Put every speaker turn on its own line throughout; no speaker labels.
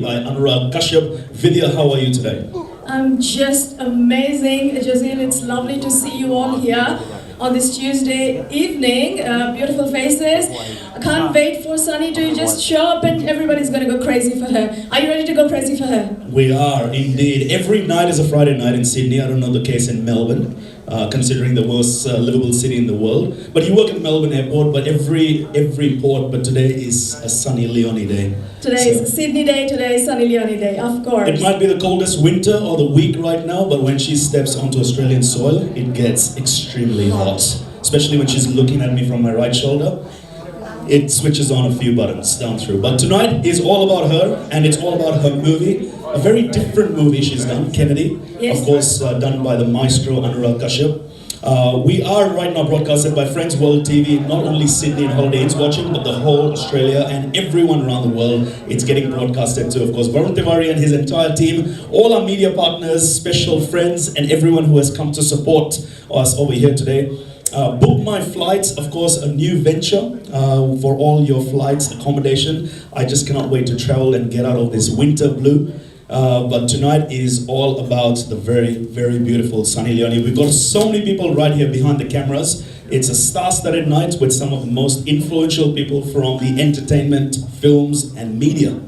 by Anurag Kashyap. Vidya, how are you today?
I'm just amazing, Jazeel. It's lovely to see you all here on this Tuesday evening. Beautiful faces. I can't wait for Sunny to just show up and everybody's going to go crazy for her. Are you ready to go crazy for her?
We are indeed. Every night is a Friday night in Sydney. I don't know the case in Melbourne, considering the most livable city in the world. But you work at Melbourne Airport, but every port. But today is a sunny Leone day.
Today is Sydney Day, today is Sunny Leone Day, of course.
It might be the coldest winter or the week right now, but when she steps onto Australian soil, it gets extremely hot. Especially when she's looking at me from my right shoulder. It switches on a few buttons down through. But tonight is all about her, and it's all about her movie. A very different movie she's done, Kennedy.
Yes.
Of course, done by the maestro Anurag Kashyap. We are right now broadcasted by Friends World TV, not only Sydney and Holiday Inn's watching, but the whole Australia and everyone around the world. It's getting broadcasted to, of course, Varun Tiwari and his entire team, all our media partners, special friends, and everyone who has come to support us over here today. Book My Flights, of course, a new venture for all your flights, accommodation. I just cannot wait to travel and get out of this winter blue. But tonight is all about the very, very beautiful Sunny Leone. We've got so many people right here behind the cameras. It's a star-studded night with some of the most influential people from the entertainment, films, and media.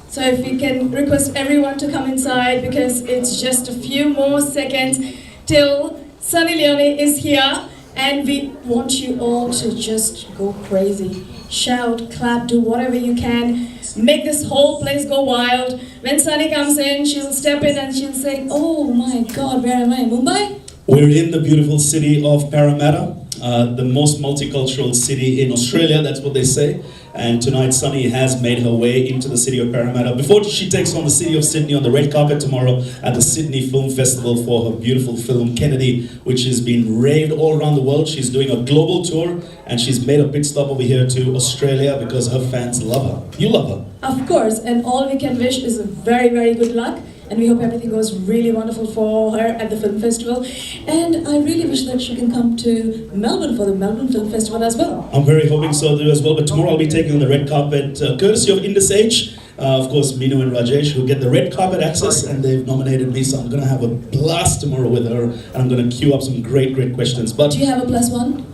So if we can request everyone to come inside, because it's just a few more seconds till Sunny Leone is here, and we want you all to just go crazy. Shout, clap, do whatever you can. Make this whole place go wild. When Sunny comes in, she'll step in and she'll say, "Oh my God, where am I? Mumbai?"
We're in the beautiful city of Parramatta, the most multicultural city in Australia, that's what they say. And tonight Sunny has made her way into the city of Parramatta before she takes on the city of Sydney on the red carpet tomorrow at the Sydney Film Festival for her beautiful film Kennedy, which has been raved all around the world. She's doing a global tour and she's made a pit stop over here to Australia because her fans love her. You love her.
Of course, and all we can wish is a very, very good luck. And we hope everything goes really wonderful for her at the film festival. And I really wish that she can come to Melbourne for the Melbourne Film Festival as well.
I'm very hoping so too as well. But tomorrow I'll be taking on the red carpet, courtesy of Indus Age. Of course, Minu and Rajesh, who get the red carpet access, and they've nominated me. So I'm going to have a blast tomorrow with her. And I'm going to queue up some great, great questions. But
do you have a +1?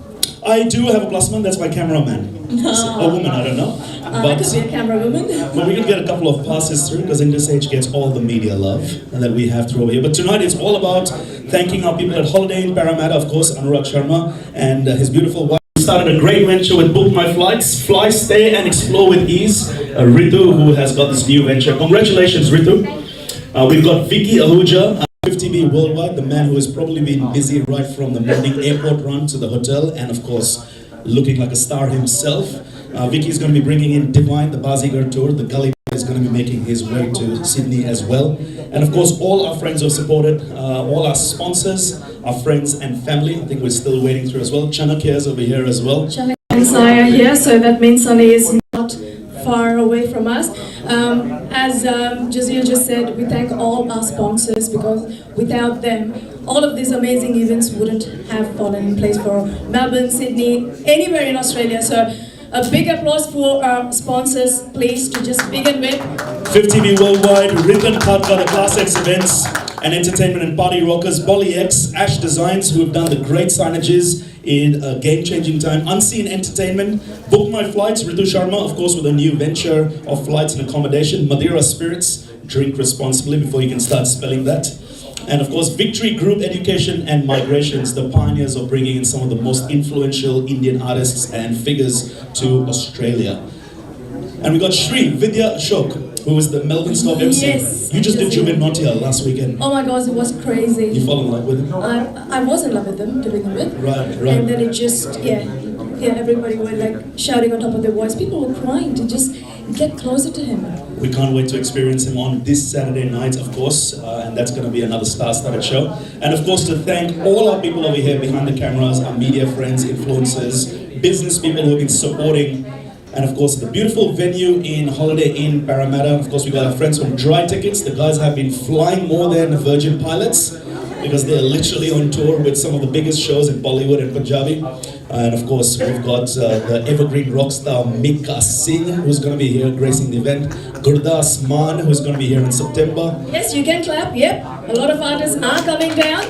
I do have a +1. That's my cameraman. A woman, I don't know.
I could be a camera woman.
But we can get a couple of passes through because Indus Age gets all the media love that we have through over here. But tonight it's all about thanking our people at Holiday Inn Parramatta, of course, Anurag Sharma and his beautiful wife. We started a great venture with Book My Flights, Fly, Stay and Explore with Ease. Ritu, who has got this new venture. Congratulations, Ritu. We've got Vicky Ahuja, 50B Worldwide, the man who has probably been busy right from the morning airport run to the hotel, and of course, looking like a star himself. Vicky is going to be bringing in Divine, the Bazigar tour. The Gully is going to be making his way to Sydney as well. And of course, all our friends who have supported, all our sponsors, our friends and family. I think we're still waiting through as well. Chanakya is over here as well.
Chanak and Sai are here, so that means Sunny is not far away from us. As Jazeel just said, we thank all our sponsors, because without them, all of these amazing events wouldn't have fallen in place for Melbourne, Sydney, anywhere in Australia. So a big applause for our sponsors, please, to just begin with.
50B Worldwide, Ribbon Katka, the Class X Events and Entertainment and Party Rockers, Bolly X, Ash Designs, who have done the great signages in a game-changing time, Unseen Entertainment, Book My Flights, Ritu Sharma, of course, with a new venture of flights and accommodation, Madeira Spirits, drink responsibly before you can start spelling that. And of course, Victory Group Education and Migrations, the pioneers of bringing in some of the most influential Indian artists and figures to Australia. And we got Shri Vidya Ashok, who was the Melbourne Stop MC.
Yes.
You just did Jubin Notia last weekend.
Oh my God, it was crazy.
You fell in love with him?
I was in love with them to begin with.
Right.
And then it just, everybody were like shouting on top of their voice. People were crying to just get closer to him.
We can't wait to experience him on this Saturday night, of course, and that's going to be another star-studded show. And of course, to thank all our people over here behind the cameras, our media friends, influencers, business people who have been supporting, and of course, the beautiful venue in Holiday Inn Parramatta. Of course, we got our friends from Dry Tickets. The guys have been flying more than Virgin Pilots, because they're literally on tour with some of the biggest shows in Bollywood and Punjabi. And of course, we've got the evergreen rock star Mika Singh, who's going to be here gracing the event. Gurdas Maan, who's going to be here in September.
Yes, you can clap. Yep, a lot of artists are coming down.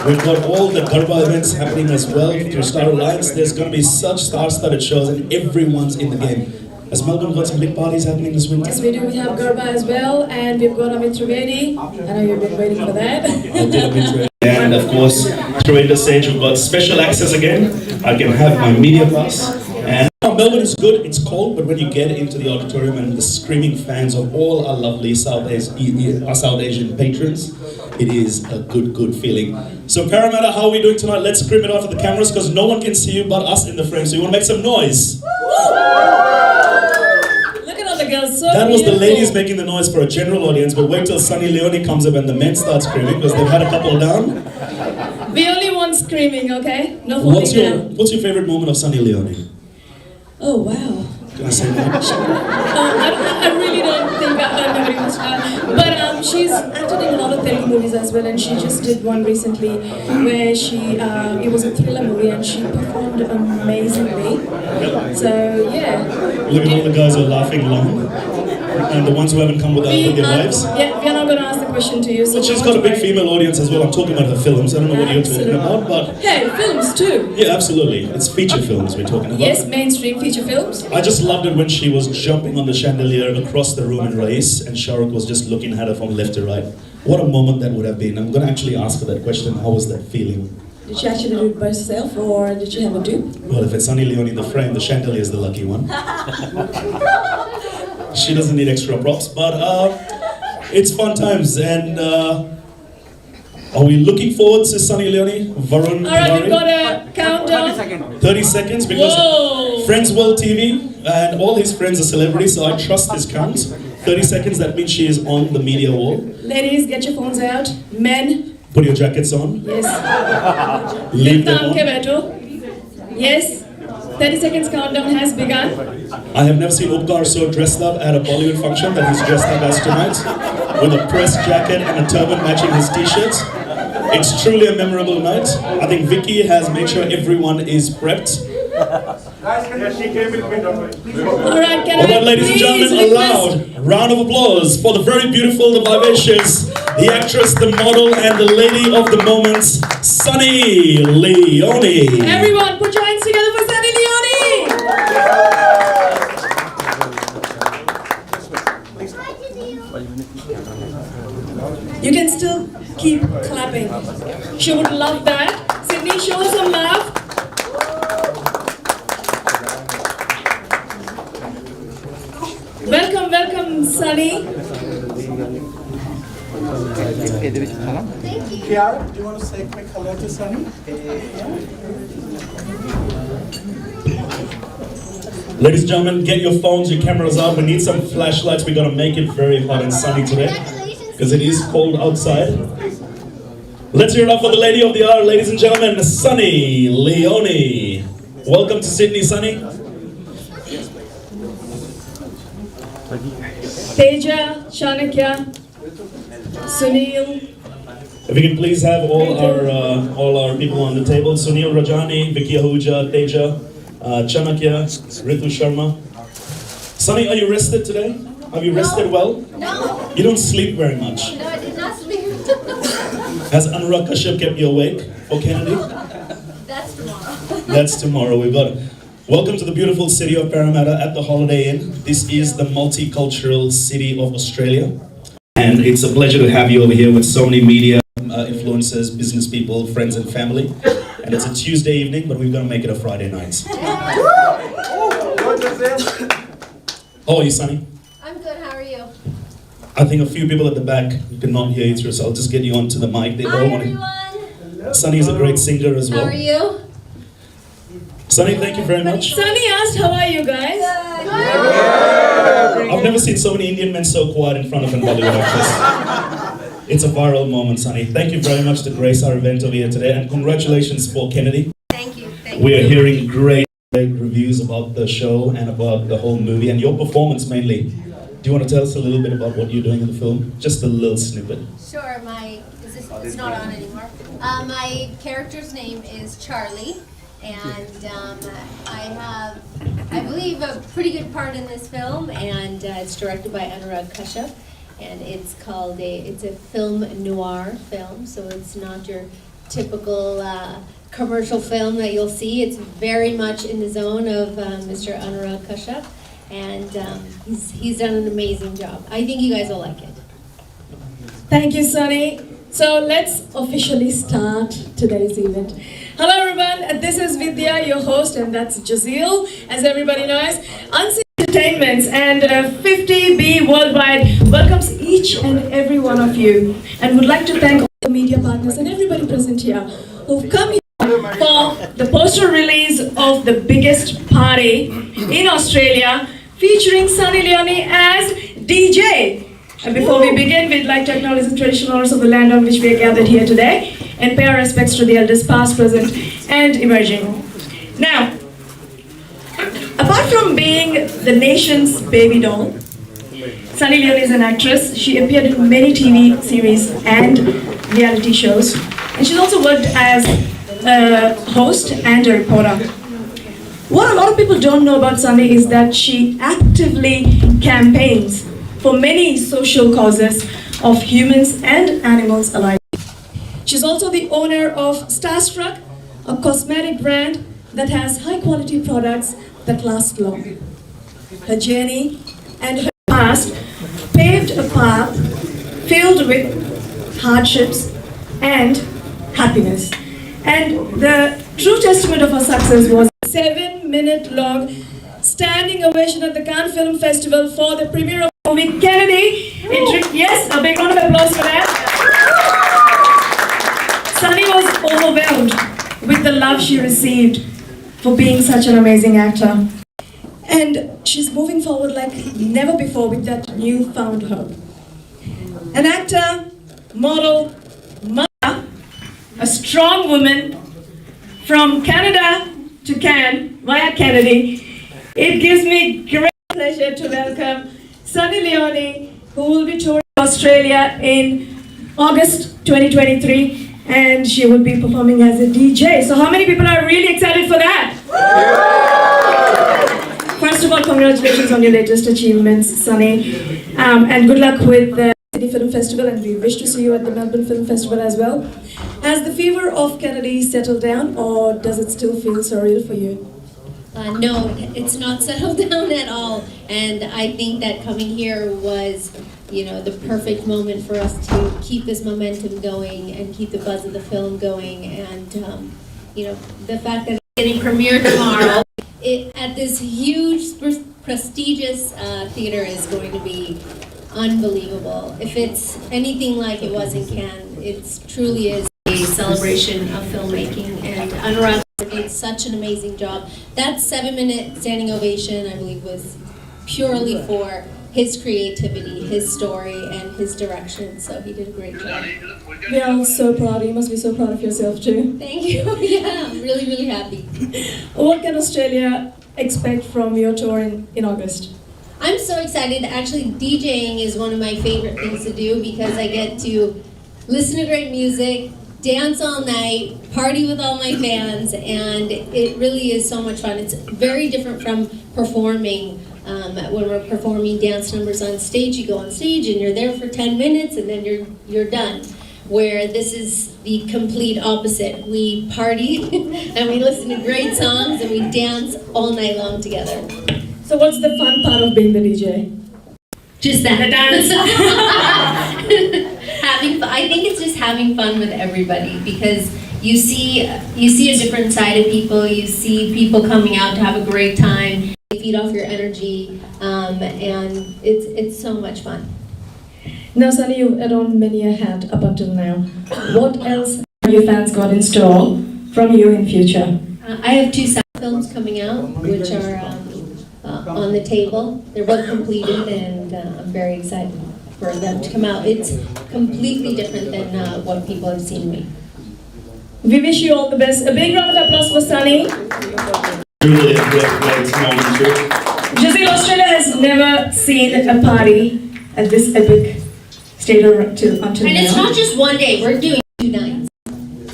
We've got all the Garba events happening as well through Star Alliance. There's going to be such star-studded shows and everyone's in the game. Has Melbourne got some big parties happening this winter?
Yes, we do. We have Garba as well, and we've got Amit Trivedi. I know you've been waiting for that.
And of course, through the stage, we've got special access again. I can have my media pass. And Melbourne is good, it's cold, but when you get into the auditorium and the screaming fans of all our lovely South Asian patrons, it is a good feeling. So Parramatta, how are we doing tonight? Let's scream it out to the cameras because no one can see you but us in the frame. So you want to make some noise?
Look at all the girls, so
that was
beautiful.
the ladies making the noise for a general audience, but wait till Sunny Leone comes up and the men start screaming because they've had a couple down.
We only want screaming, okay? No falling down.
What's your favorite moment of Sunny Leone?
Oh, wow.
Can I say that?
I really don't think I know very much. But she's acted in a lot of Telugu movies as well, and she just did one recently where it was a thriller movie and she performed amazingly. So, yeah.
Look at all the guys who are laughing along. And the ones who haven't come with their wives.
Yeah, we are not going to ask the question to you. So
but she's got a big female audience as well. I'm talking about her films. I don't know what you're talking about, but...
Hey, films too.
Yeah, absolutely. It's feature films we're talking about.
Yes, mainstream feature films.
I just loved it when she was jumping on the chandelier across the room in Rais and Shah Rukh was just looking at her from left to right. What a moment that would have been. I'm going to actually ask her that question. How was that feeling?
Did she actually do it by herself or did she have a dupe?
Well, if it's Sunny Leone in the frame, the chandelier is the lucky one. She doesn't need extra props, but it's fun times. And are we looking forward to Sunny Leone? Varun?
Alright, we've got a countdown.
30 seconds because
Whoa.
Friends World TV and all his friends are celebrities, so I trust his count. 30 seconds, that means she is on the media wall.
Ladies, get your phones out. Men,
put your jackets on.
Yes.
Leave them on.
Yes. 30 seconds countdown has begun.
I have never seen Upkar so dressed up at a Bollywood function that he's dressed up as tonight, with a pressed jacket and a turban matching his t-shirt. It's truly a memorable night. I think Vicky has made sure everyone is prepped.
Alright,
ladies and gentlemen, a loud round of applause for the very beautiful, the vivacious, the actress, the model, and the lady of the moment, Sunny Leone.
Everyone, put your hands together for Sunny Leone! You can still keep clapping. She would love that. Sydney, show us some love. Welcome, Sunny.
Kiara, do you want to say a quick hello to Sunny?
Ladies and gentlemen, get your phones, your cameras up. We need some flashlights. We're going to make it very hot and sunny today because it is cold outside. Let's hear it up for the lady of the hour, ladies and gentlemen, Sunny Leone. Welcome to Sydney, Sunny.
Teja, Chanakya, Sunil.
If we can please have all our people on the table. Sunil Rajani, Vicky Ahuja, Teja, Chanakya, Ritu Sharma. Sunny, are you rested today? Have you rested well?
No.
You don't sleep very much.
No, I did not sleep.
Has Anurag Kashyap kept you awake for Kennedy?
That's tomorrow.
That's tomorrow. We've got it. Welcome to the beautiful city of Parramatta at the Holiday Inn. This is the multicultural city of Australia. And it's a pleasure to have you over here with so many media influencers, business people, friends and family. And it's a Tuesday evening, but we're going to make it a Friday night. How are you, Sunny?
I'm good, how are you?
I think a few people at the back cannot hear you through, so I'll just get you onto the mic. They
Hi
all want to.
everyone!
Sunny is a great singer as
How
well.
are you?
Sunny, thank you very much.
Sunny asked, how are you guys?
I've never seen so many Indian men so quiet in front of an Bollywood actress. It's a viral moment, Sunny. Thank you very much to grace our event over here today, and congratulations for Kennedy.
Thank you, thank you.
We are hearing great reviews about the show and about the whole movie, and your performance mainly. Do you want to tell us a little bit about what you're doing in the film? Just a little snippet.
Sure, it's not on anymore. My character's name is Charlie, and I have, I believe, a pretty good part in this film, and it's directed by Anurag Kashyap, and it's called it's a film noir film, so it's not your typical commercial film that you'll see. It's very much in the zone of Mr. Anurag Kashyap, and he's done an amazing job. I think you guys will like it.
Thank you, Sunny. So let's officially start today's event. Hello everyone, this is Vidya, your host, and that's Jazeel, as everybody knows. Unseen Entertainments and 50B Worldwide welcomes each and every one of you, and would like to thank all the media partners and everybody present here who've come here for the poster release of the biggest party in Australia, featuring Sunny Leone as DJ. And before we begin, we'd like to acknowledge the traditional owners of the land on which we are gathered here today and pay our respects to the elders past, present, and emerging. Now, apart from being the nation's baby doll, Sunny Leone is an actress. She appeared in many TV series and reality shows. And she's also worked as a host and a reporter. What a lot of people don't know about Sunny is that she actively campaigns for many social causes of humans and animals alike. She's also the owner of Starstruck, a cosmetic brand that has high quality products that last long. Her journey and her past paved a path filled with hardships and happiness. And the true testament of her success was a 7-minute long standing ovation at the Cannes Film Festival for the premiere of the movie Kennedy. Yes, a big round of applause for that. Sunny was overwhelmed with the love she received for being such an amazing actor. And she's moving forward like never before with that newfound hope. An actor, model, mother, a strong woman from Canada to Cannes via Kennedy. It gives me great pleasure to welcome Sunny Leone, who will be touring Australia in August 2023, and she will be performing as a DJ. So how many people are really excited for that? First of all, congratulations on your latest achievements, Sunny, and good luck with the Sydney Film Festival, and we wish to see you at the Melbourne Film Festival as well. Has the fever of Kennedy settled down, or does it still feel surreal for you?
No, it's not settled down at all, and I think that coming here was, the perfect moment for us to keep this momentum going and keep the buzz of the film going, and the fact that it's getting premiered tomorrow at this huge, prestigious theater is going to be unbelievable. If it's anything like it was in Cannes, it truly is a celebration of filmmaking, and Anurag did such an amazing job. That 7-minute standing ovation, I believe, was purely for his creativity, his story, and his direction, so he did a great job.
We are all so proud. You must be so proud of yourself too.
Thank you. Yeah, I'm really, really happy.
What can Australia expect from your tour in August?
I'm so excited. Actually, DJing is one of my favorite things to do because I get to listen to great music, dance all night, party with all my fans, and it really is so much fun. It's very different from performing. When we're performing dance numbers on stage, you go on stage and you're there for 10 minutes and then you're done. Where this is the complete opposite. We party and we listen to great songs and we dance all night long together.
So what's the fun part of being the DJ?
Just that.
The dance.
Having fun. I think it's just having fun with everybody because you see a different side of people. You see people coming out to have a great time. Feed off your energy, and it's so much fun.
Now, Sunny, you've adorned many a hat up until now. What else have your fans got in store from you in future?
I have 2 sound films coming out, which are on the table. They're both completed, and I'm very excited for them to come out. It's completely different than what people have seen me.
We wish you all the best. A big round of applause for Sunny.
Really a great moment too.
Jazeel, Australia has never seen a party at this epic state until now.
And it's not just one day, we're doing 2 nights.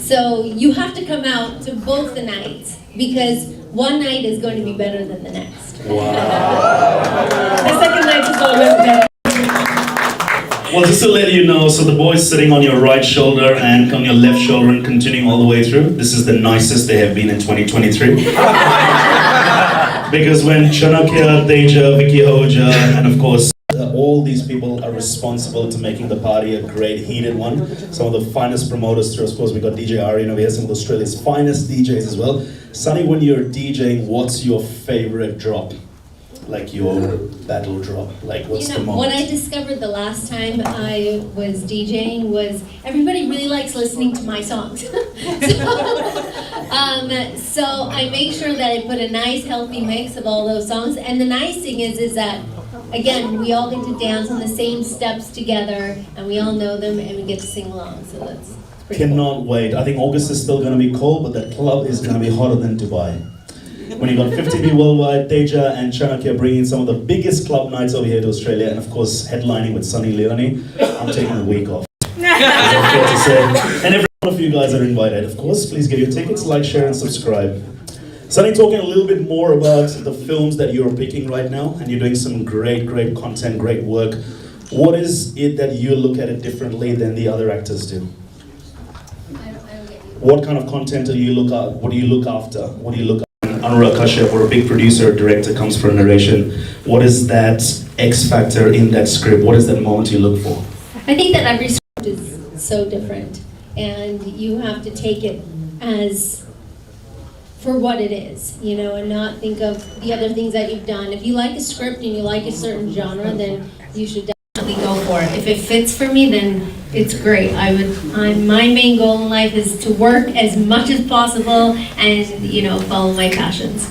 So you have to come out to both the nights because one night is going to be better than the next.
Wow.
The second night is always better.
Well, just to let you know, so the boys sitting on your right shoulder and on your left shoulder and continuing all the way through, this is the nicest they have been in 2023. Because when Chanakya, Teja, Vicky Hoja, and of course, all these people are responsible to making the party a great heated one. Some of the finest promoters through, of course, we got DJ Aryan over here, some of Australia's finest DJs as well. Sunny, when you're DJing, what's your favorite drop? Like your battle drop? Like what's the moment?
What I discovered the last time I was DJing was everybody really likes listening to my songs. So I make sure that I put a nice healthy mix of all those songs. And the nice thing is that again, we all get to dance on the same steps together, and we all know them, and we get to sing along. So that's pretty
Cannot wait. I think August is still going to be cold, but the club is going to be hotter than Dubai. When you got 50B Worldwide, Teja and Chanakya bringing some of the biggest club nights over here to Australia, and of course headlining with Sunny Leone, I'm taking a week off. That's fair to say. And every one of you guys are invited. Of course, please get your tickets, like, share, and subscribe. Sunny, talking a little bit more about the films that you're picking right now, and you're doing some great content, great work. What is it that you look at it differently than the other actors do?
I don't get you.
What kind of content do you look at? What do you look after? What do you look at? Anurag Kashyap, or a big producer or director, comes for a narration. What is that X factor in that script? What is that moment you look for?
I think that every script is so different, and you have to take it as for what it is, and not think of the other things that you've done. If you like a script and you like a certain genre, then you should definitely go for it. If it fits for me, then it's great. My main goal in life is to work as much as possible and, follow my passions.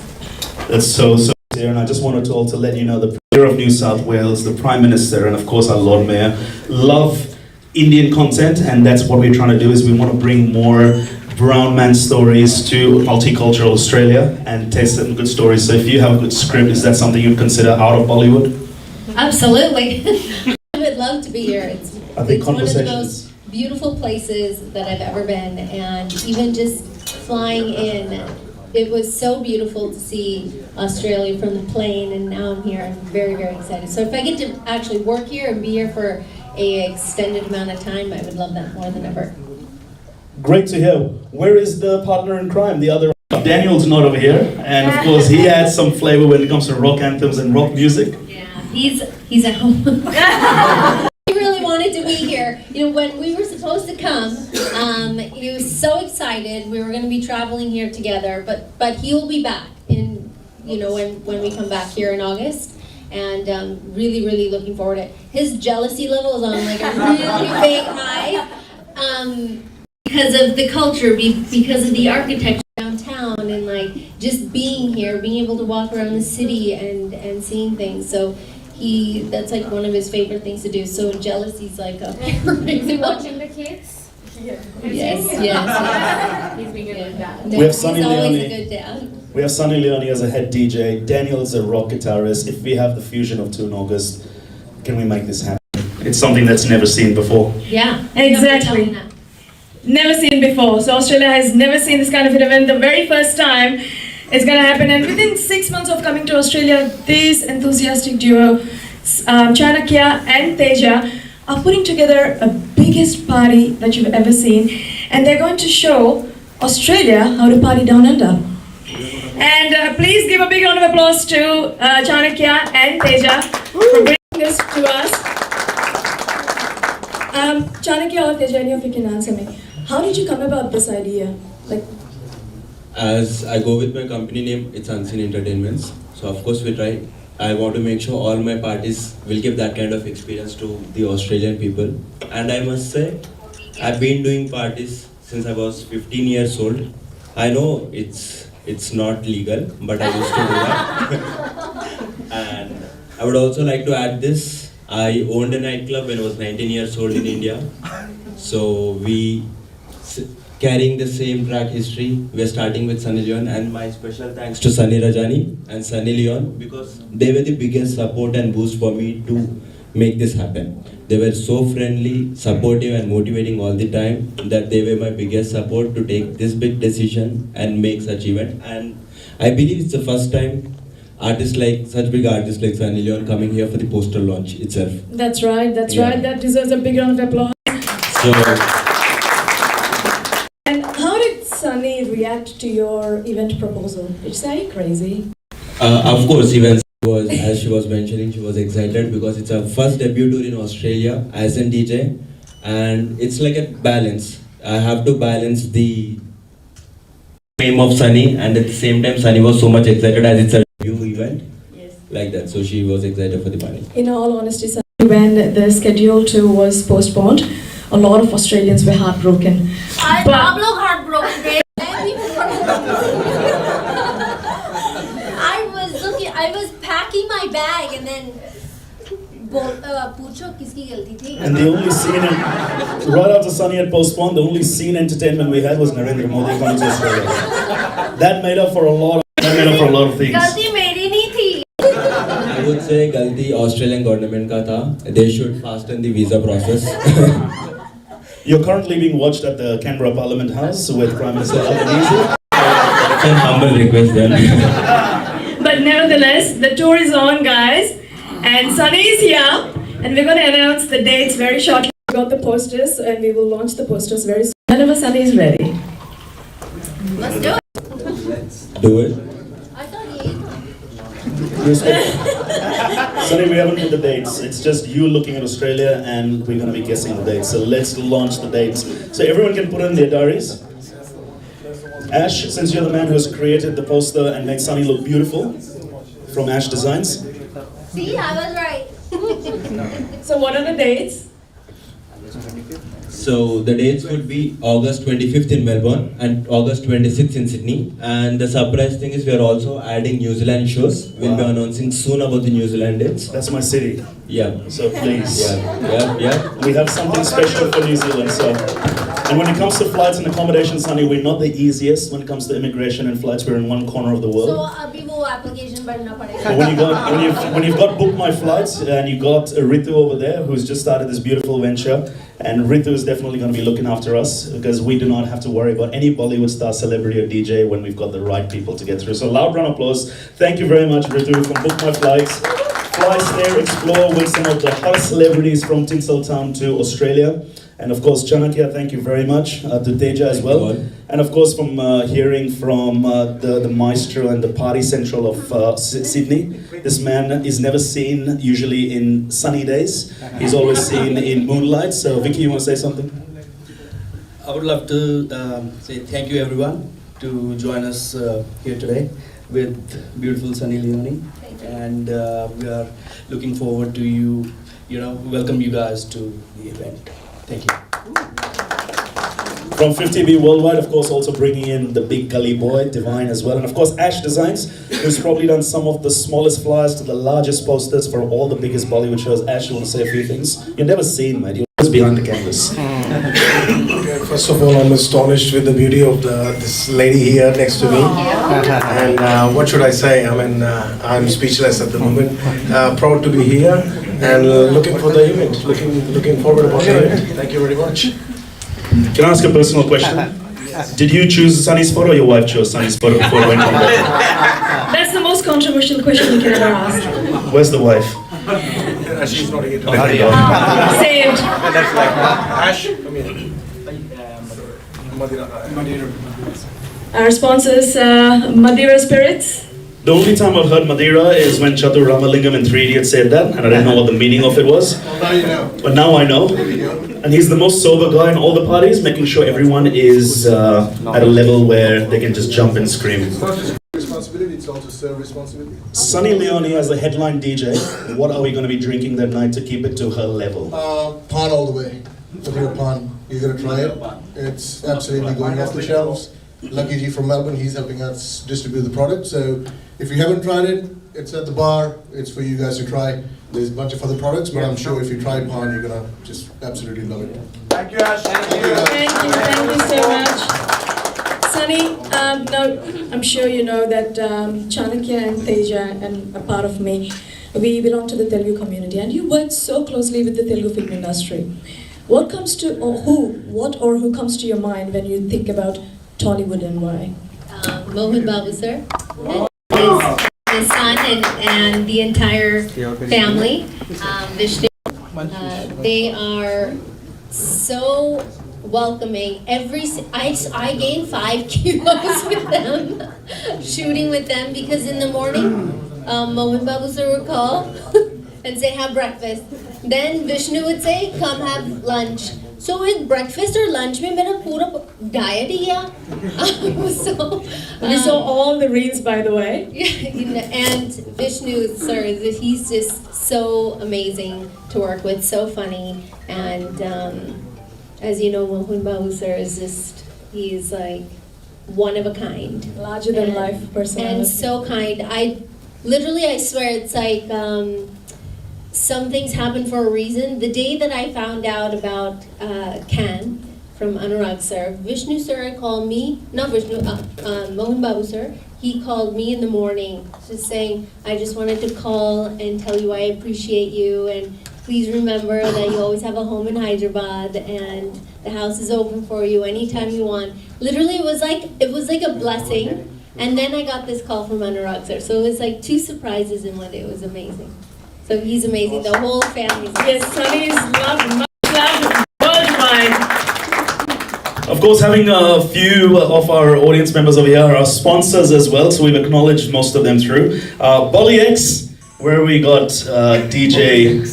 That's so dear, and I just wanted to also let you know the Premier of New South Wales, the Prime Minister, and of course our Lord Mayor love Indian content, and that's what we're trying to do. Is we want to bring more brown man stories to multicultural Australia and taste some good stories. So if you have a good script, is that something you'd consider out of Bollywood?
Absolutely. I would love to be here. It's one of the most beautiful places that I've ever been, and even just flying in, it was so beautiful to see Australia from the plane, and now I'm here. I'm very excited. So if I get to actually work here and be here for an extended amount of time, I would love that more than ever. Great to hear.
Where is the partner in crime, the other? Daniel's not over here, and of course he adds some flavor when it comes to rock anthems and rock music.
Yeah, he's at home. He really wanted to be here. When we were supposed to come, he was so excited. We were going to be traveling here together, but he will be back in, when we come back here in August. And really looking forward to it. His jealousy level is on like a really big high. Because of the culture, because of the architecture downtown, and just being here, being able to walk around the city and seeing things. So that's like one of his favorite things to do. So jealousy's like a
Is he watching the kids?
Yes.
He's being a good dad.
We have Sunny
He's always
Leone.
a good dad.
We have Sunny Leone as a head DJ. Daniel is a rock guitarist. If we have the fusion of two in August, can we make this happen? It's something that's never seen before.
Yeah,
Exactly. Never seen before. So Australia has never seen this kind of an event. The very first time it's going to happen. And within 6 months of coming to Australia, this enthusiastic duo, Chanakya and Teja, are putting together a biggest party that you've ever seen. And they're going to show Australia how to party down under. And please give a big round of applause to Chanakya and Teja for bringing this to us. Chanakya or Teja, any of you can answer me. How did you come about this idea?
As I go with my company name, it's Unseen Entertainments. So of course we try. I want to make sure all my parties will give that kind of experience to the Australian people. And I must say, I've been doing parties since I was 15 years old. I know it's not legal, but I used to do that. And I would also like to add this. I owned a nightclub when I was 19 years old in India. So carrying the same track history, we are starting with Sunny Leone, and my special thanks to Sunny Rajani and Sunny Leone, because they were the biggest support and boost for me to make this happen. They were so friendly, supportive, and motivating all the time that they were my biggest support to take this big decision and make such event. And I believe it's the first time such big artists like Sunny Leone coming here for the poster launch itself.
That's right, that's
Yeah.
right. That deserves a big round of applause.
So
And how did Sunny react to your event proposal? Did you say, are you crazy?
of course, even as she was mentioning, she was excited because it's her first debut tour in Australia as a DJ, and it's like a balance. I have to balance the fame of Sunny, and at the same time, Sunny was so much excited as it's a debut event,
Yes.
like that. So she was excited for the panel.
In all honesty, Sunny, when the schedule tour was postponed, a lot of Australians were heartbroken.
I'm not heartbroken. I was packing my bag and then पूछो किसकी गलती थी?
And the only scene, right after Sunny had postponed, the only scene entertainment we had was Narendra Modi coming to Australia. That made up for a lot of things.
गलती मेरी नहीं थी.
I would say galti Australian government ka tha. They should fasten the visa process.
You're currently being watched at the Canberra Parliament House with Prime Minister Albanese.
It's a humble request then.
But nevertheless, the tour is on, guys. And Sunny is here. And we're going to announce the dates very shortly. We got the posters and we will launch the posters very soon. Whenever Sunny is ready.
Let's do it.
Do it.
I thought you.
Sunny, we haven't put the dates. It's just you looking at Australia and we're going to be guessing the dates. So let's launch the dates. So everyone can put in their diaries. Ash, since you're the man who has created the poster and made Sunny look beautiful, from Ash Designs.
See, I was right.
So what are the dates?
So the dates would be August 25th in Melbourne and August 26th in Sydney. And the surprise thing is we are also adding New Zealand shows. We'll be announcing soon about the New Zealand dates.
That's my city.
Yeah.
So please.
Yeah.
We have something special for New Zealand. So, and when it comes to flights and accommodation, Sunny, we're not the easiest when it comes to immigration and flights. We're in one corner of the world.
So अभी वो application भरना पड़ेगा.
But when you've got Book My Flights and you got Ritu over there who's just started this beautiful venture, and Ritu is definitely going to be looking after us because we do not have to worry about any Bollywood star, celebrity or DJ when we've got the right people to get through. So loud round of applause. Thank you very much, Ritu, from Book My Flights. Fly, stay, explore with some of the hottest celebrities from Tinseltown to Australia. And of course, Chanakya, thank you very much. To Teja as well. And of course, from hearing from the maestro and the party central of Sydney, this man is never seen usually in sunny days. He's always seen in moonlight. So Vicky, you want to say something?
I would love to say thank you everyone to join us here today with beautiful Sunny Leone. And we are looking forward to welcome you guys to the event. Thank you.
From 50B Worldwide, of course, also bringing in the big gully boy, Divine as well. And of course, Ash Designs, who's probably done some of the smallest flyers to the largest posters for all the biggest Bollywood shows. Ash, you want to say a few things? You're never seen, mate. You're always behind the canvas.
First of all, I'm astonished with the beauty of this lady here next to me. And what should I say? I mean, I'm speechless at the moment. Proud to be here and looking for the event. Looking forward about the event. Thank you very much.
Can I ask a personal question? Did you choose Sunny's photo or your wife chose Sunny's photo before it went on there?
That's the most controversial question you can ever ask.
Where's the wife?
She's not here.
Saved.
Ash, come here.
Our sponsors, Madeira Spirits.
The only time I've heard Madeira is when Chatur Ramalingam in 3 Idiots said that, and I didn't know what the meaning of it was.
Now you know.
But now I know. And he's the most sober guy in all the parties, making sure everyone is at a level where they can just jump and scream.
It's not just responsibility, it's also serve responsibility.
Sunny Leone as the headline DJ, what are we going to be drinking that night to keep it to her level?
Pan all the way. Madeira Pan. You gotta try it. It's absolutely going off the shelves. Lucky G from Melbourne, he's helping us distribute the product. So if you haven't tried it, it's at the bar. It's for you guys to try. There's a bunch of other products, but I'm sure if you try Pan, you're gonna just absolutely love it.
Thank you, Ash.
Thank you so much. Sunny, now I'm sure you know that Chanakya and Teja and a part of me, We belong to the Telugu community, and you work so closely with the Telugu film industry. What comes to, or who comes to your mind when you think about Tollywood and why?
Mohan Babu sir, and his son and the entire family. Vishnu, they are so welcoming. I gained 5 kilos with them, shooting with them, because in the morning, Mohan Babu sir would call and say, have breakfast. Then Vishnu would say, come have lunch. So with breakfast or lunch, mein mera pura diet hi hai. So
We saw all the reels, by the way.
and Vishnu sir, he's just so amazing to work with, so funny, and as you know, Mohan Babu sir is he's like one of a kind.
Larger than life personality.
And so kind. I swear it's like some things happen for a reason. The day that I found out about Can from Anurag sir, Vishnu sir called me, not Vishnu, Mohan Babu sir, he called me in the morning just saying, I just wanted to call and tell you I appreciate you, and please remember that you always have a home in Hyderabad and the house is open for you anytime you want. Literally, it was like a blessing. And then I got this call from Anurag sir. So it was like 2 surprises in one day. It was amazing. So he's amazing. The whole family.
Yes, Sunny is loved worldwide.
Of course, having a few of our audience members over here are our sponsors as well, so we've acknowledged most of them through. Bolly X, where we got DJ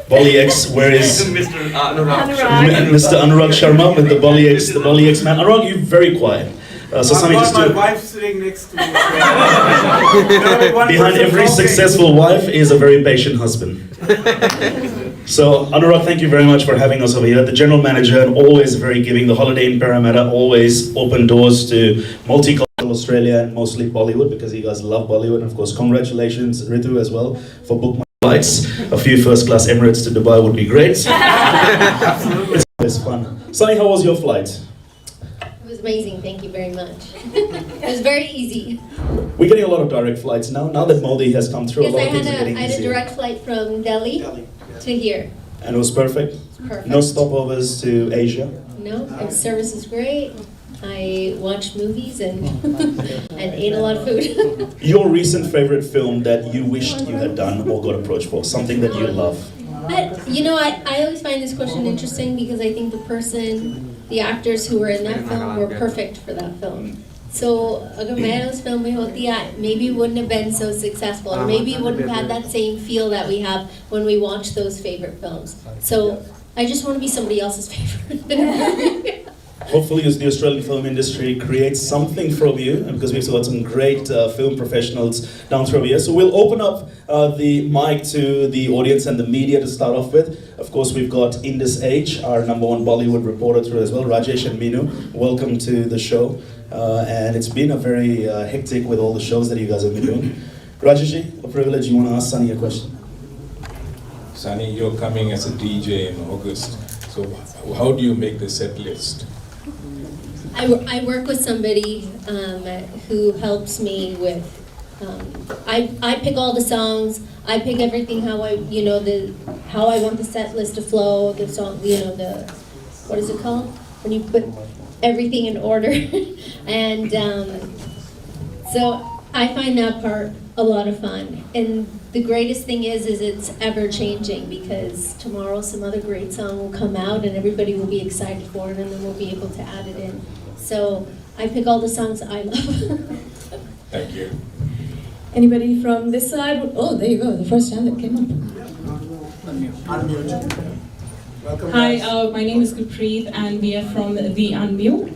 Bolly X, where is
Mr. Anurag.
Mr. Anurag Sharma with the Bolly X man. Anurag, you're very quiet. So Sunny, just
my
do.
wife sitting next to me.
Behind every successful wife is a very patient husband. So Anurag, thank you very much for having us over here. The general manager, and always very giving. The Holiday in Parramatta always open doors to multicultural Australia and mostly Bollywood, because you guys love Bollywood. And of course, congratulations Ritu as well for book flights. A few first-class Emirates to Dubai would be great. It's always fun. Sunny, how was your flight?
It was amazing. Thank you very much. It was very easy.
We're getting a lot of direct flights now. Now that Modi has come through,
Yes,
a lot of things are
I
getting
had a
easier.
direct flight from Delhi to here.
And it was perfect?
Perfect.
No stopovers to Asia?
No, the service is great. I watched movies and and ate a lot of food.
Your recent favorite film that you wished you had done or got approached for, something that you love?
I always find this question interesting because I think the actors who were in that film were perfect for that film. So, agar main us film mein hoti, maybe it wouldn't have been so successful, or maybe it wouldn't have had that same feel that we have when we watch those favorite films. So, I just want to be somebody else's favorite.
Hopefully the Australian film industry creates something from you, because we've got some great film professionals down through here. So we'll open up the mic to the audience and the media to start off with. Of course, we've got In This Age, our #1 Bollywood reporter through as well, Rajesh and Meenu. Welcome to the show. And it's been a very hectic with all the shows that you guys have been doing. Rajesh, a privilege. You want to ask Sunny a question?
Sunny, you're coming as a DJ in August. So how do you make the set list?
I work with somebody who helps me with. I pick all the songs. I pick everything how I want the set list to flow. The song, what is it called when you put everything in order, and so I find that part a lot of fun. And the greatest thing is it's ever changing, because tomorrow some other great song will come out and everybody will be excited for it, and then we'll be able to add it in. So I pick all the songs I love.
Thank you.
Anybody from this side? Oh, there you go. The first hand that came up.
Welcome.
Hi, my name is Gurpreet and we are from The Unmute.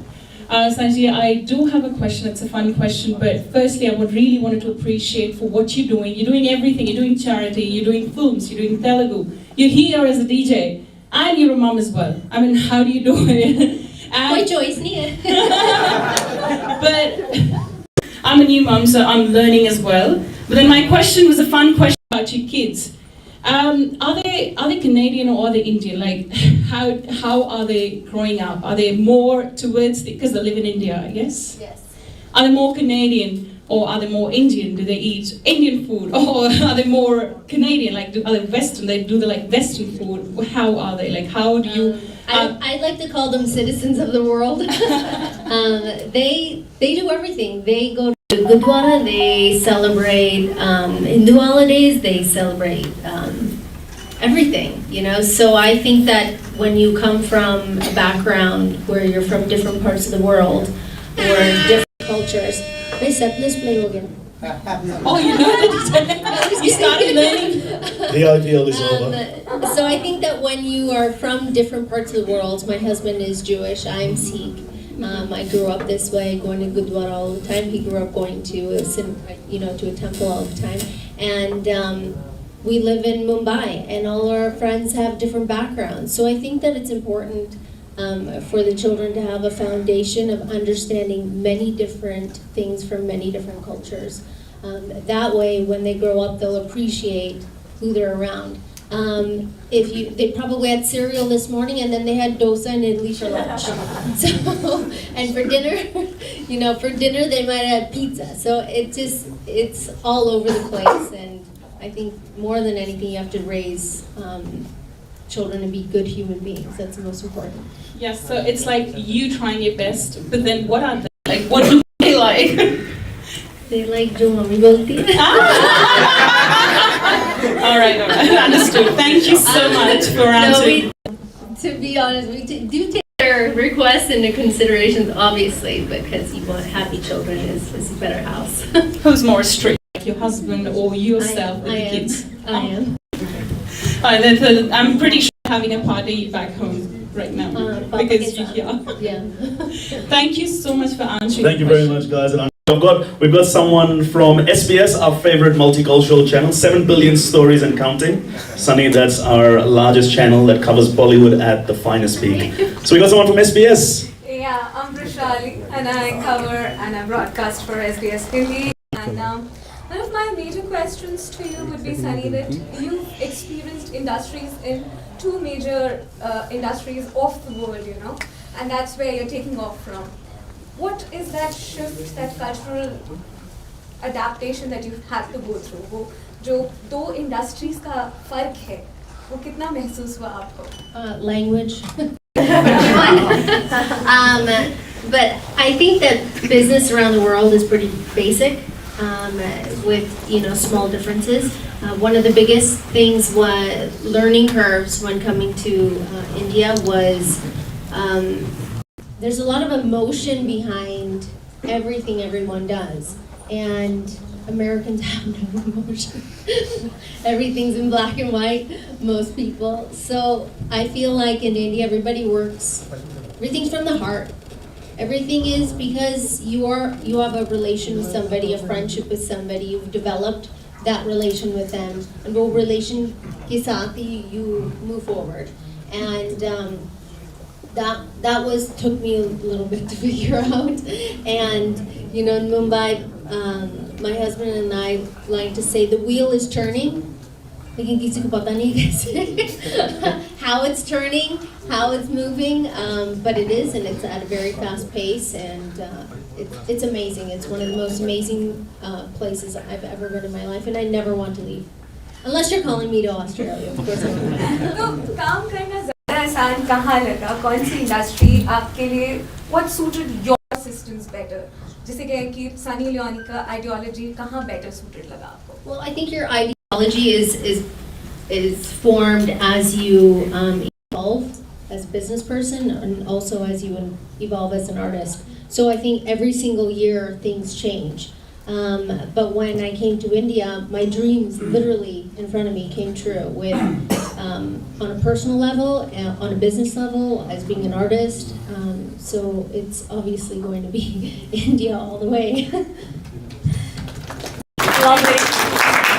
Sanjay, I do have a question. It's a fun question, but firstly, I would really wanted to appreciate for what you're doing. You're doing everything. You're doing charity. You're doing films. You're doing Telugu. You're here as a DJ, and you're a mom as well. I mean, how do you do it?
My choice, Nia.
But I'm a new mom, so I'm learning as well. But then my question was a fun question about your kids. Are they Canadian or are they Indian? Like, how are they growing up? Are they more towards because they live in India, I guess?
Yes.
Are they more Canadian? Or are they more Indian? Do they eat Indian food? Or are they more Canadian? Like, are they Western? They do the like Western food. How are they? Like, how do you?
I like to call them citizens of the world. They do everything. They go to Gurdwara. They celebrate Hindu holidays. They celebrate everything. You know. So I think that when you come from a background where you're from different parts of the world or different cultures. My set list play again.
Oh, you know that you started learning.
The IPL is over.
So I think that when you are from different parts of the world, my husband is Jewish, I'm Sikh. I grew up this way, going to Gurdwara all the time. He grew up going to a temple all the time. And we live in Mumbai, and all our friends have different backgrounds. So I think that it's important for the children to have a foundation of understanding many different things from many different cultures. That way, when they grow up, they'll appreciate who they're around. They probably had cereal this morning, and then they had dosa and idli for lunch. So, and for dinner, they might have pizza. So it's all over the place, and I think more than anything, you have to raise children to be good human beings. That's the most important.
Yes, so it's like you trying your best, but then what are they like? What do they like?
They like jo mummy bolti hai.
All right, understood. Thank you so much for answering.
To be honest, we do take their requests into consideration, obviously, because you want happy children is a better house.
Who's more strict, like your husband or yourself or the kids?
I am.
I'm pretty sure having a party back home right now because you're here.
Yeah.
Thank you so much for answering.
Thank you very much, guys. And we've got someone from SBS, our favorite multicultural channel, 7 billion stories and counting. Sunny, that's our largest channel that covers Bollywood at the finest peak. So we got someone from SBS.
Yeah, I'm Prashali, and I cover and I broadcast for SBS Hindi. And one of my major questions to you would be, Sunny, that you've experienced industries in two major industries of the world, you know, and that's where you're taking off from. What is that shift, that cultural adaptation that you've had to go through? वो जो दो industries का फर्क है, वो कितना महसूस हुआ आपको?
Language. But I think that business around the world is pretty basic. With small differences. One of the biggest things was learning curves when coming to India was there's a lot of emotion behind everything everyone does, and Americans have no emotion. Everything's in black and white, most people. So I feel like in India everything's from the heart. Everything is because you have a relation with somebody, a friendship with somebody, you've developed that relation with them, and wo relation ke saath hi you move forward. And that took me a little bit to figure out. And in Mumbai, my husband and I like to say the wheel is turning. लेकिन किसी को पता नहीं कैसे how it's turning, how it's moving, but it is, and it's at a very fast pace, and it's amazing. It's one of the most amazing places I've ever been in my life, and I never want to leave. Unless you're calling me to Australia, of course I will.
तो काम करना ज़्यादा आसान कहाँ लगा? कौन सी industry आपके लिए what suited your systems better? जिसे कहें कि Sunny Leone का ideology कहाँ better suited लगा आपको?
Well, I think your ideology is formed as you evolve as a business person, and also as you evolve as an artist. So I think every single year things change. But when I came to India, my dreams literally in front of me came true with on a personal level, on a business level, as being an artist. So it's obviously going to be India all the way.
Lovely.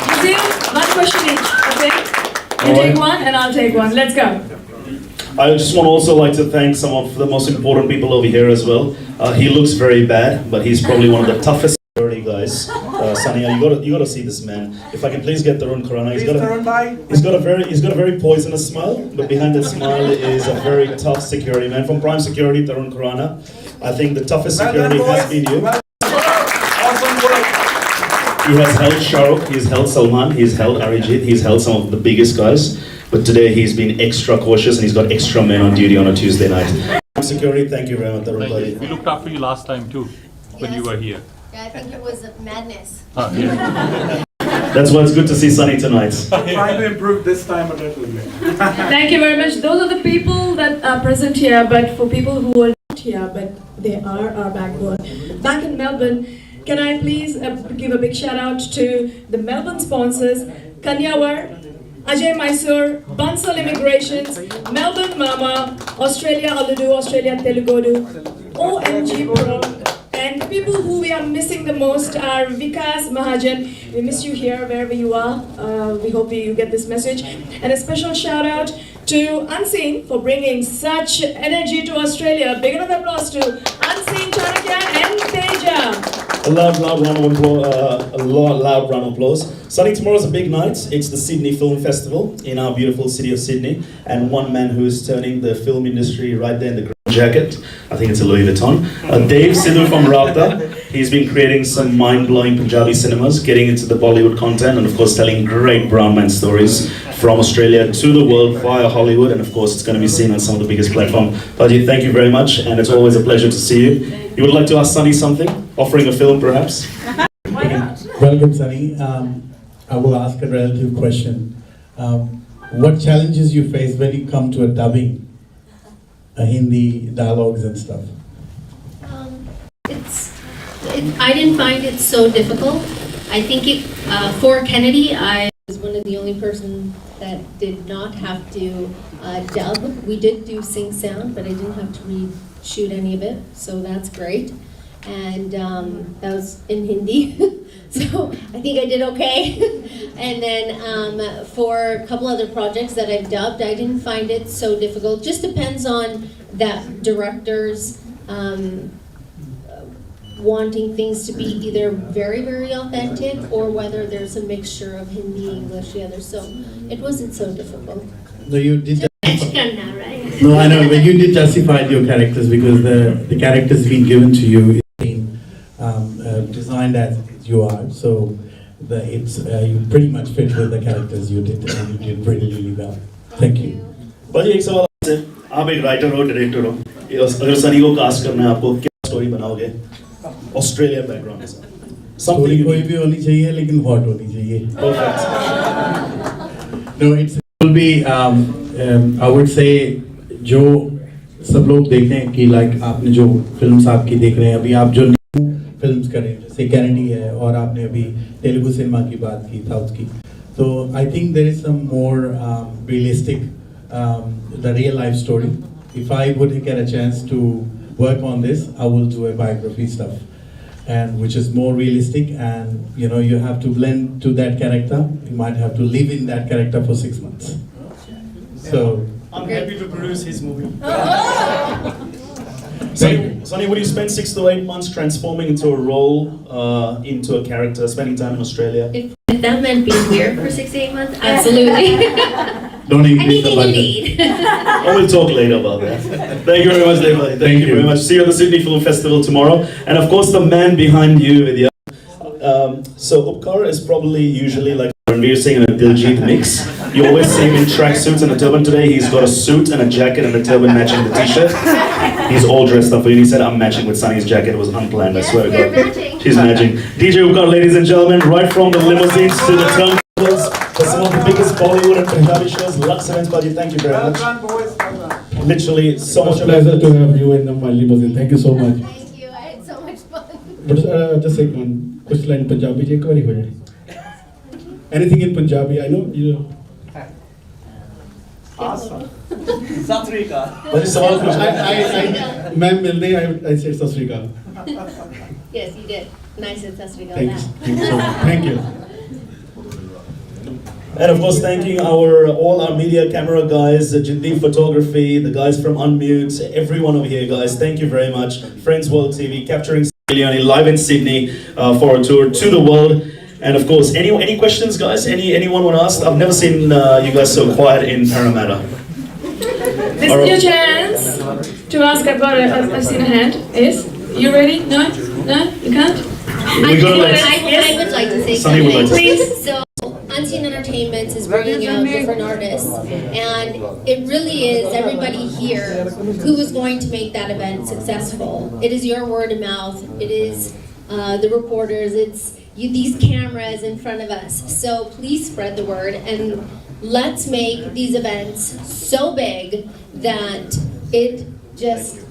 You see, one question each, okay? You take one and I'll take one. Let's go.
I just want to also like to thank some of the most important people over here as well. He looks very bad, but he's probably one of the toughest security guys. Sunny, you got to see this man. If I can please get Tarun Khurana. He's got a very poisonous smile, but behind that smile is a very tough security man from Prime Security, Tarun Khurana. I think the toughest security has been you.
Awesome work.
He has held Shahrukh, he's held Salman, he's held Arijit, he's held some of the biggest guys. But today he's been extra cautious and he's got extra men on duty on a Tuesday night. Security, thank you very much, everybody.
We looked after you last time too, when you were here.
Yeah, I think it was a madness.
That's why it's good to see Sunny tonight.
Trying to improve this time a little bit.
Thank you very much. Those are the people that are present here, but for people who are not here, but they are our backbone. Back in Melbourne, can I please give a big shout out to the Melbourne sponsors, Kanyawar, Ajay Mysore, Bansal Immigrations, Melbourne Mama, Australia Aludu, Australia Telugodu, OMG Pro, and people who we are missing the most are Vikas Mahajan. We miss you here wherever you are. We hope you get this message. And a special shout out to Unseen for bringing such energy to Australia. Big round of applause to Unseen, Chanakya and Teja.
A loud round of applause. Loud round of applause. Sunny, tomorrow's a big night. It's the Sydney Film Festival in our beautiful city of Sydney. And one man who is turning the film industry right there in the green jacket, I think it's a Louis Vuitton. Dave Sidhu from Rata. He's been creating some mind-blowing Punjabi cinemas, getting into the Bollywood content, and of course telling great brown man stories from Australia to the world via Hollywood. And of course it's going to be seen on some of the biggest platforms. Tajid, thank you very much, and it's always a pleasure to see you. You would like to ask Sunny something? Offering a film perhaps?
Why not?
Welcome, Sunny. I will ask a relative question. What challenges you face when you come to a dubbing, Hindi dialogues and stuff?
I didn't find it so difficult. I think for Kennedy, I was one of the only person that did not have to dub. We did do sing sound, but I didn't have to reshoot any of it, so that's great. And that was in Hindi, so I think I did okay. And then for a couple other projects that I've dubbed, I didn't find it so difficult. Just depends on that director's wanting things to be either very, very authentic or whether there's a mixture of Hindi, English, the other. So it wasn't so difficult.
No, you did.
Now, right?
No, I know, but you did justify your characters because the characters being given to you been designed as you are. So you pretty much fit with the characters you did, and you did really, really well. Thank you.
भाई एक सवाल आपसे, आप एक writer हो, director हो, अगर सनी को कास्ट करना है आपको क्या स्टोरी बनाओगे? ऑस्ट्रेलिया बैकग्राउंड के साथ।
स्टोरी कोई भी होनी चाहिए लेकिन हॉट होनी चाहिए।
Perfect.
No, it will be I would say जो सब लोग देखते हैं कि like आपने जो फिल्म्स आपकी देख रहे हैं अभी आप जो फिल्म्स कर रहे हैं जैसे कैनेडी है और आपने अभी तेलुगु सिनेमा की बात की साउथ की तो I think there is some more realistic the real life story. If I would get a chance to work on this, I will do a biography stuff, and which is more realistic, and you have to blend to that character. You might have to live in that character for 6 months. So
I'm happy to produce his movie. Sunny, would you spend 6 to 8 months transforming into a role, into a character, spending time in Australia?
If that meant being here for 6 to 8 months, absolutely.
Don't increase the
Anything you
budget.
need.
Oh, we'll talk later about that. Thank you very much, Devi. Thank you very much. See you at the Sydney Film Festival tomorrow. And of course, the man behind you, Vidya. So Upkar is probably usually like Ranveer Singh and a Diljit mix. You always see him in tracksuits and a turban. Today he's got a suit and a jacket and a turban matching the t-shirt. He's all dressed up for you. He said, I'm matching with Sunny's jacket. It was unplanned, I swear to God. She's matching. DJ Upkar, ladies and gentlemen, right from the limousines to the turnbuckles for some of the biggest Bollywood and Punjabi shows. Lux Events, Baji, thank you very much. Literally, so much
Pleasure to have you in my limousine. Thank you so much.
Thank you. I had so much fun.
But just एक one, कुछ line Punjabi जी एक बारी हो जाए. Anything in Punjabi, I know you know.
Sat Sri Akal.
Baji, सवाल पूछो.
I ma'am मिलने I said सत श्री अकाल.
Yes, you did. Nice and Sasri
Thanks. Thank you so much. Thank you.
And of course, thanking all our media camera guys, Jindeep Photography, the guys from Unmute, everyone over here, guys. Thank you very much. Friends World TV, capturing Leone live in Sydney for a tour to the world. And of course, any questions, guys? Anyone want to ask? I've never seen you guys so quiet in Parramatta.
This is your chance to ask about I've seen a hand. Is you ready? No? No? You can't?
We're gonna let
I would like to say
Sunny would like to
something.
say.
So, Unseen Entertainment is bringing out different artists, and it really is everybody here who is going to make that event successful. It is your word of mouth. It is the reporters. It's these cameras in front of us. So please spread the word, and let's make these events so big that it just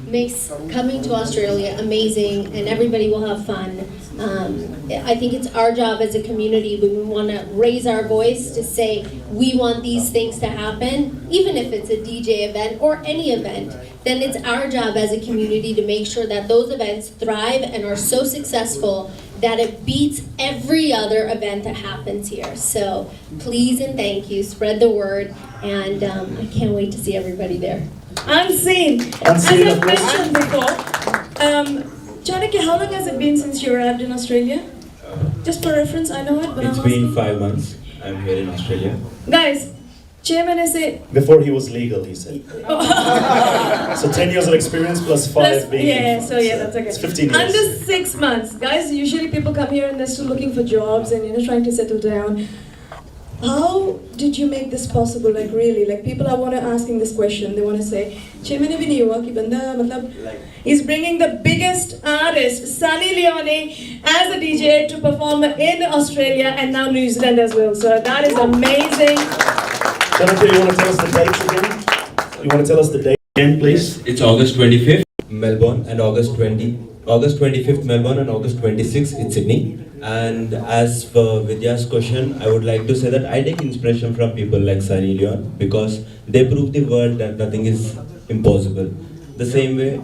makes coming to Australia amazing, and everybody will have fun. I think it's our job as a community when we want to raise our voice to say we want these things to happen, even if it's a DJ event or any event, then it's our job as a community to make sure that those events thrive and are so successful that it beats every other event that happens here. So please and thank you, spread the word, and I can't wait to see everybody there.
Unseen. As I've mentioned before, Chanakya, how long has it been since you arrived in Australia? Just for reference, I know it, but
It's
I'm
been
asking.
5 months. I'm here in Australia.
Guys, Chairman has said.
Before he was legal, he said. So 10 years of experience plus 5 being.
Yeah, so yeah, that's okay.
It's 15 years.
Under 6 months, guys. Usually people come here and they're still looking for jobs and trying to settle down. How did you make this possible? Like really, like people are asking this question. They want to say, Chairman abhi nahi hua ki banda matlab he's bringing the biggest artist, Sunny Leone, as a DJ to perform in Australia and now New Zealand as well. So that is amazing.
Chanakya, you want to tell us the dates again? You want to tell us the date again, please?
It's August 25th, Melbourne, and August 25th, Melbourne, and August 26th in Sydney. And as for Vidya's question, I would like to say that I take inspiration from people like Sunny Leone because they prove the world that nothing is impossible. The same way,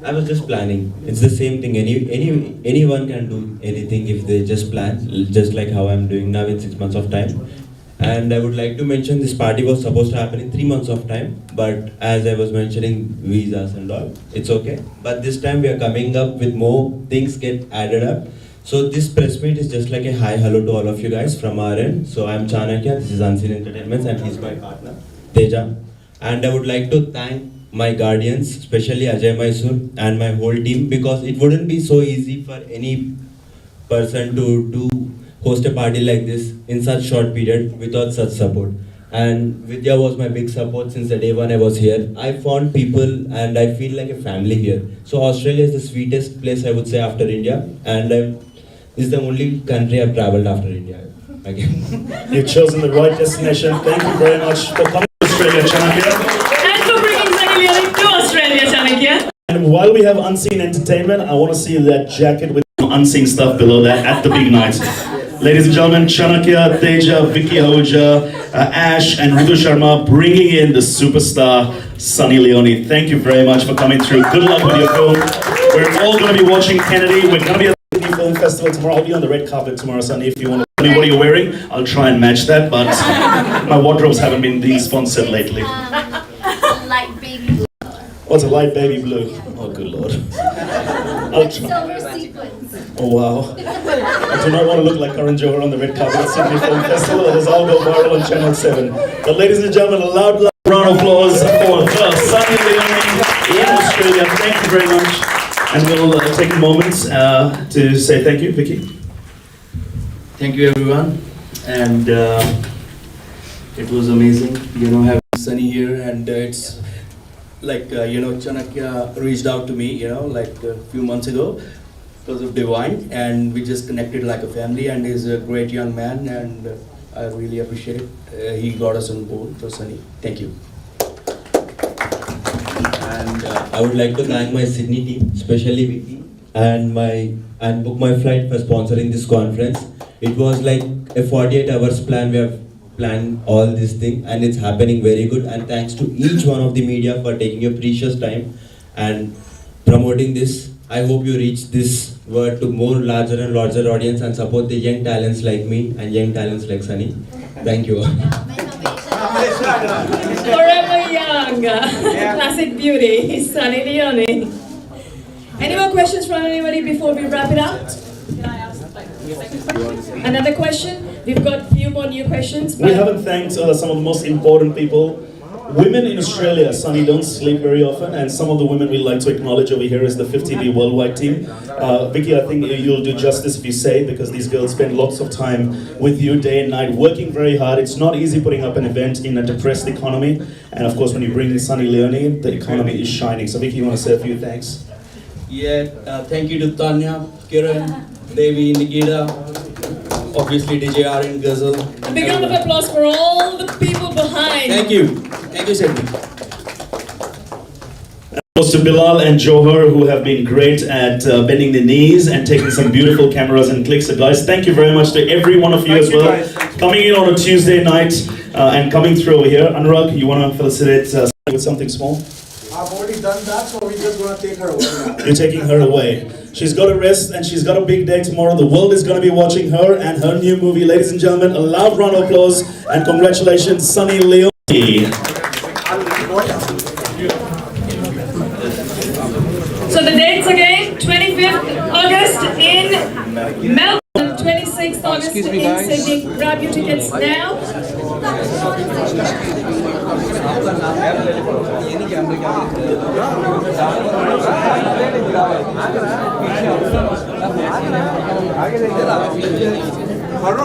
I was just planning. It's the same thing. Anyone can do anything if they just plan, just like how I'm doing now in 6 months of time. And I would like to mention this party was supposed to happen in 3 months of time, but as I was mentioning visas and all, it's okay. But this time we are coming up with more things get added up. So this press meet is just like a hi hello to all of you guys from our end. So I'm Chanakya, this is Unseen Entertainments, and he's my partner, Teja. And I would like to thank my guardians, especially Ajay Mysore and my whole team, because it wouldn't be so easy for any person to host a party like this in such short period without such support. And Vidya was my big support since the day one I was here. I found people and I feel like a family here. So Australia is the sweetest place I would say after India, and this is the only country I've traveled after India. Again.
You've chosen the right destination. Thank you very much for coming to Australia, Chanakya.
And for bringing Sunny Leone to Australia, Chanakya.
And while we have Unseen Entertainment, I want to see that jacket with unseen stuff below that at the big night. Ladies and gentlemen, Chanakya, Teja, Vicky Ahuja, Ash and Ritu Sharma bringing in the superstar Sunny Leone. Thank you very much for coming through. Good luck with your film. We're all going to be watching Kennedy. We're going to be at the Sydney Film Festival tomorrow. I'll be on the red carpet tomorrow, Sunny. If you want to tell me what you're wearing, I'll try and match that. But my wardrobes haven't been being sponsored lately.
Light baby blue.
What's a light baby blue? Oh, good lord. I'll try.
Silver sequins.
Oh wow. I do not want to look like Karan Johar on the red carpet at Sydney Film Festival. It has all go viral on Channel 7. But ladies and gentlemen, a loud round of applause for the Sunny Leone in Australia. Thank you very much. And we'll take a moment to say thank you, Vicky.
Thank you everyone, and it was amazing, having Sunny here, and it's like, Chanakya reached out to me, like a few months ago because of Divine, and we just connected like a family, and he's a great young man, and I really appreciate it. He got us on board for Sunny. Thank you.
And I would like to thank my Sydney team, especially Vicky, and book my flight for sponsoring this conference. It was like a 48 hours plan. We have planned all this thing, and it's happening very good. And thanks to each one of the media for taking your precious time and promoting this. I hope you reach this word to more larger and larger audience and support the young talents like me and young talents like Sunny. Thank you.
Forever young. Classic beauty, Sunny Leone. Any more questions from anybody before we wrap it up? Another question? We've got a few more new questions.
We haven't thanked some of the most important people Women in Australia, Sunny, don't sleep very often, and some of the women we like to acknowledge over here is the 50B Worldwide team. Vicky, I think you'll do justice if you say, because these girls spend lots of time with you day and night, working very hard. It's not easy putting up an event in a depressed economy, and of course when you bring in Sunny Leone, the economy is shining. So Vicky, you want to say a few thanks?
Yeah, thank you to Tanya, Kiran, Devi, Nikita, obviously DJ and Ghazal.
A big round of applause for all the people behind.
Thank you. Thank you, Sandy.
To Bilal and Johar, who have been great at bending the knees and taking some beautiful cameras and clicks. So guys, thank you very much to every one of you as well. Coming in on a Tuesday night and coming through over here. Anurag, you want to felicitate with something small?
I've already done that, so we're just going to take her away now.
You're taking her away. She's got to rest and she's got a big day tomorrow. The world is going to be watching her and her new movie. Ladies and gentlemen, a loud round of applause and congratulations, Sunny Leone.
So the dates again, 25th August in Melbourne, 26th August in Sydney. Grab your tickets now.